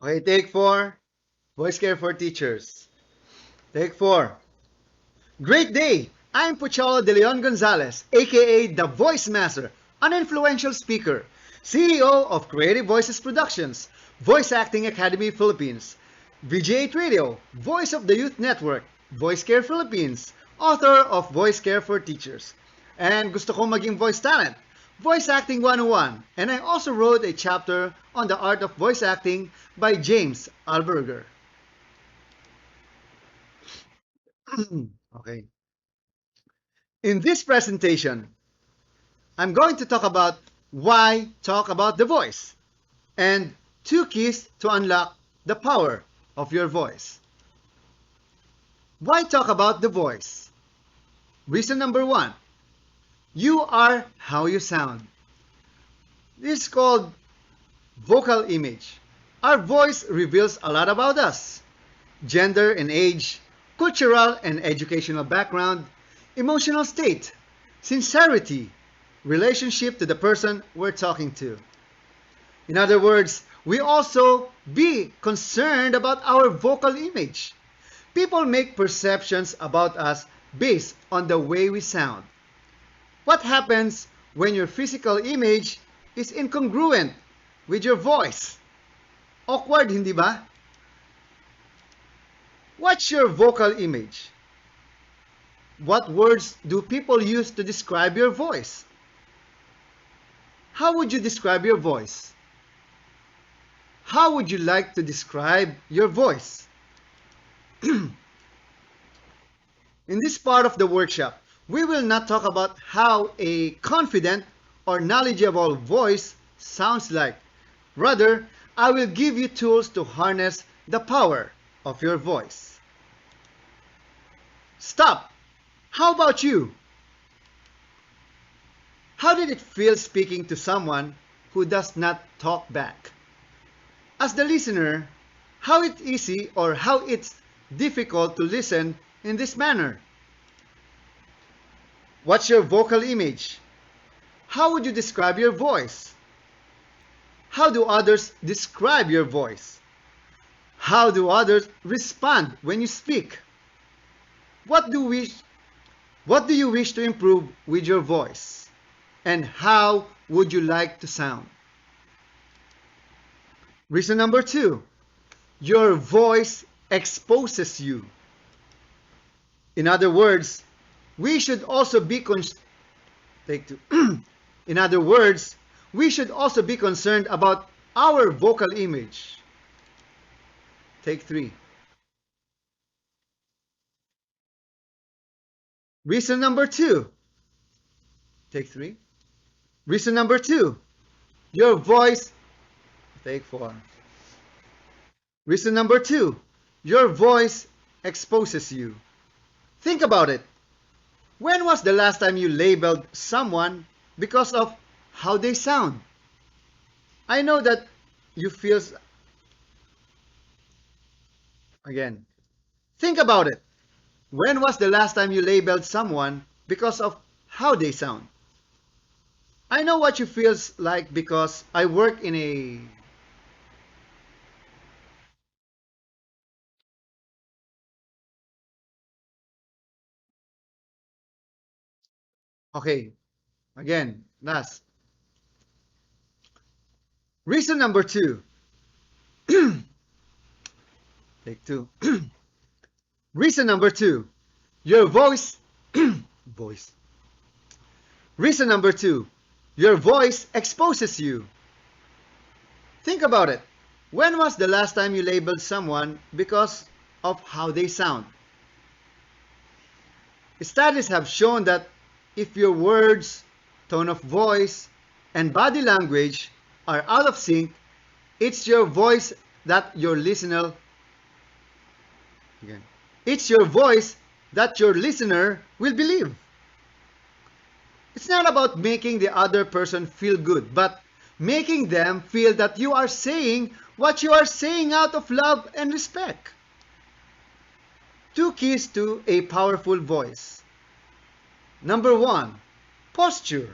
Okay, take four. Voice care for teachers. Take four. Great day! I'm Pocholo de Leon Gonzalez, aka the Voice Master, an influential speaker, CEO of Creative Voices Productions, Voice Acting Academy Philippines, VJ8 Radio, Voice of the Youth Network, Voice Care Philippines, author of Voice Care for Teachers. And gusto kong maging voice talent, Voice Acting 101, and I also wrote a chapter on the art of voice acting by James Alberger. Okay. In this presentation, I'm going to talk about why talk about the voice and two keys to unlock the power of your voice. Why talk about the voice? Reason number one, you are how you sound. This is called vocal image. Our voice reveals a lot about us: gender and age, cultural and educational background, emotional state, sincerity, relationship to the person we're talking to. In other words, we also be concerned about our vocal image. People make perceptions about us based on the way we sound. What happens when your physical image is incongruent with your voice? Awkward, hindi ba? What's your vocal image? What words do people use to describe your voice? How would you describe your voice? How would you like to describe your voice? In this part of the workshop, we will not talk about how a confident or knowledgeable voice sounds like. Rather, I will give you tools to harness the power of your voice. Stop! How about you? How did it feel speaking to someone who does not talk back? As the listener, how it's easy or how it's difficult to listen in this manner? What's your vocal image? How would you describe your voice? How do others describe your voice? How do others respond when you speak? What do you wish to improve with your voice? And how would you like to sound? Reason number two, your voice exposes you. In other words, we should also be take two. In other words, we should also be concerned about our vocal image. Take three. Reason number two. Take three. Reason number two, your voice. Take four. Reason number two, your voice exposes you. Think about it. When was the last time you labeled someone because of how they sound? I know that you feel, again, think about it. When was the last time you labeled someone because of how they sound? I know what you feels like because I work in a okay, again, last. Reason number two. Take two. Reason number two. Your voice. Reason number two. Your voice exposes you. Think about it. When was the last time you labeled someone because of how they sound? Studies have shown that if your words, tone of voice, and body language are out of sync, it's your voice that your listener again. It's your voice that your listener will believe. It's not about making the other person feel good, but making them feel that you are saying what you are saying out of love and respect. Two keys to a powerful voice. Number one, posture.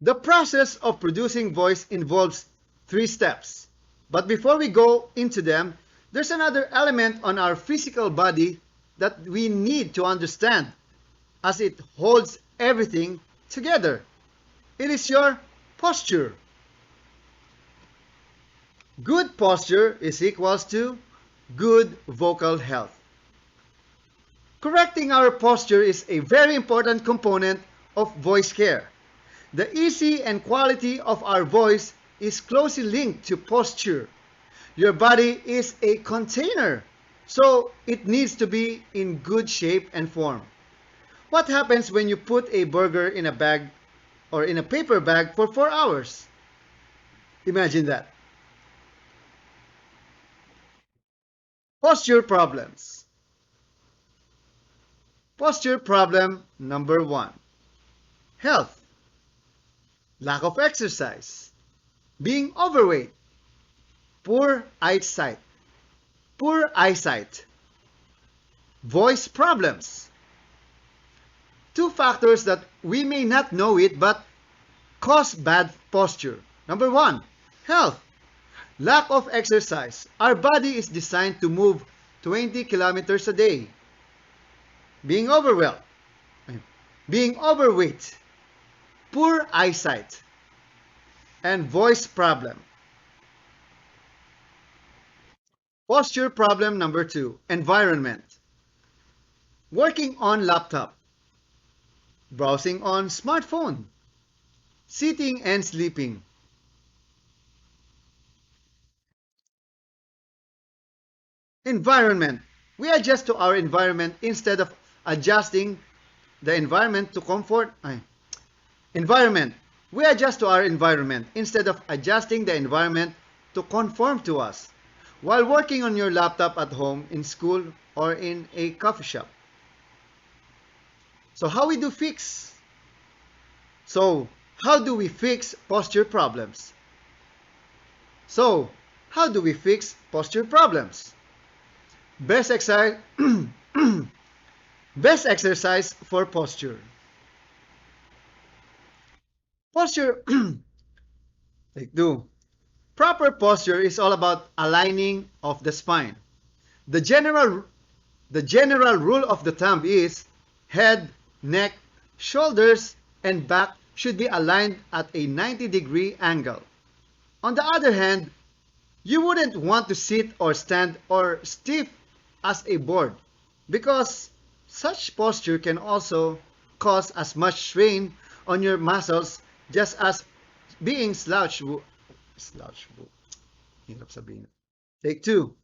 The process of producing voice involves 3 steps. But before we go into them, there's another element on our physical body that we need to understand as it holds everything together. It is your posture. Good posture is equals to good vocal health. Correcting our posture is a very important component of voice care. The ease and quality of our voice is closely linked to posture. Your body is a container, so it needs to be in good shape and form. What happens when you put a burger in a bag or in a paper bag for 4 hours? Imagine that. Posture problems. Posture problem number 1. Health. Lack of exercise. Being overweight. Poor eyesight. Poor eyesight. Voice problems. 2 factors that we may not know it but cause bad posture. Number 1, health. Lack of exercise. Our body is designed to move 20 kilometers a day. Being overwhelmed. Being overweight. Poor eyesight. And voice problem. Posture problem number 2, environment. Working on laptop. Browsing on smartphone. Sitting and sleeping. Environment. We adjust to our environment instead of adjusting the environment to comfort. Environment. We adjust to our environment instead of adjusting the environment to conform to us while working on your laptop at home, in school, or in a coffee shop. So how do we fix posture problems? So, how do we fix posture problems? Best exercise Best exercise for posture. Posture Take 2. Proper posture is all about aligning of the spine. The general rule of the thumb is head, neck, shoulders, and back should be aligned at a 90-degree angle. On the other hand, you wouldn't want to sit or stand or stiff as a board because such posture can also cause as much strain on your muscles just as being slouched. Hirap sabihin. Take 2.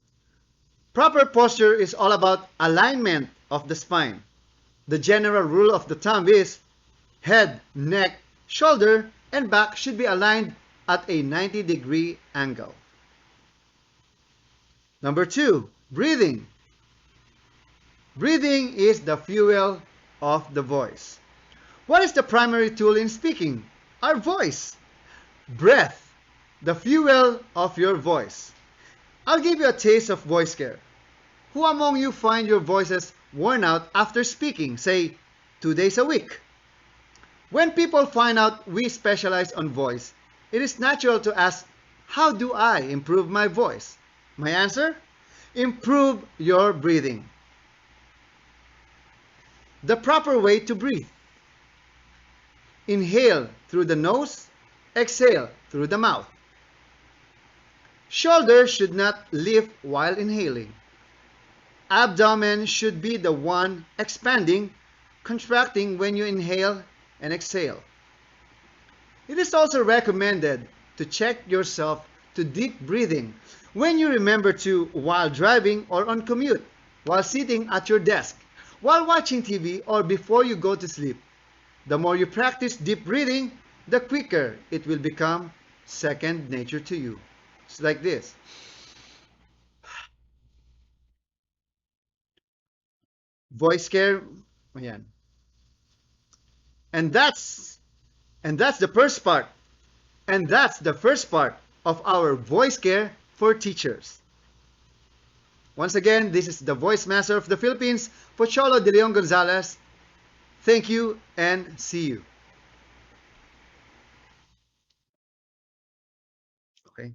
Proper posture is all about alignment of the spine. The general rule of the thumb is head, neck, shoulder, and back should be aligned at a 90-degree angle. Number 2, breathing. Breathing is the fuel of the voice. What is the primary tool in speaking? Our voice. Breath, the fuel of your voice. I'll give you a taste of voice care. Who among you find your voices worn out after speaking, say, 2 days a week? When people find out we specialize on voice, it is natural to ask, how do I improve my voice? My answer? Improve your breathing. The proper way to breathe. Inhale through the nose, exhale through the mouth. Shoulders should not lift while inhaling. Abdomen should be the one expanding, contracting when you inhale and exhale. It is also recommended to check yourself to deep breathing when you remember to while driving or on commute, while sitting at your desk, while watching TV, or before you go to sleep. The more you practice deep breathing, the quicker it will become second nature to you. It's like this. Voice care. Ayan. And that's the first part. And that's the first part of our voice care for teachers. Once again, this is the Voice Master of the Philippines, Pocholo de Leon Gonzalez. Thank you and see you. Okay?